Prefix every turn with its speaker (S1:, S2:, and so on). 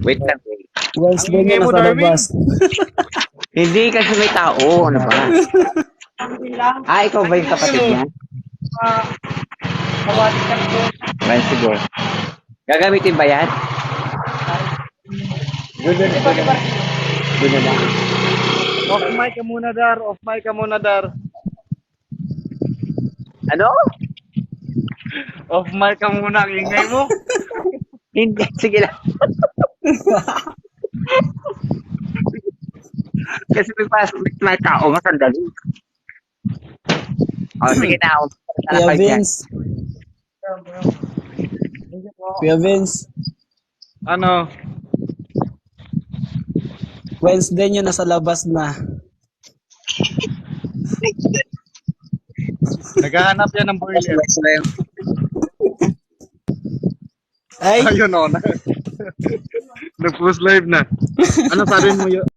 S1: Wait lang, wait.
S2: Wednesday
S3: Ang
S2: niya
S3: ingay mo,
S2: nasa
S3: Darwin.
S2: labas.
S1: Hindi kasi may tao, ano ba? Ikaw ba yung kapatid niya? Well, siguro. Gagamitin ba yan? Doon na lang.
S3: Off mic ka muna, Dar. Off mic ka muna, Dar.
S1: Ano?
S3: Off mic ka muna. Ang ingay mo.
S1: Hindi, sige lang. Kasi may tao, masandali. Sige na ako.
S2: Kuya Vince. Kuya Vince.
S3: Ano?
S2: Wednesday niyo nasa labas na.
S3: Naghahanap yan ng boiler.
S2: Ay!
S3: Ayun o. Nag-post live na. Ano sabi mo yun?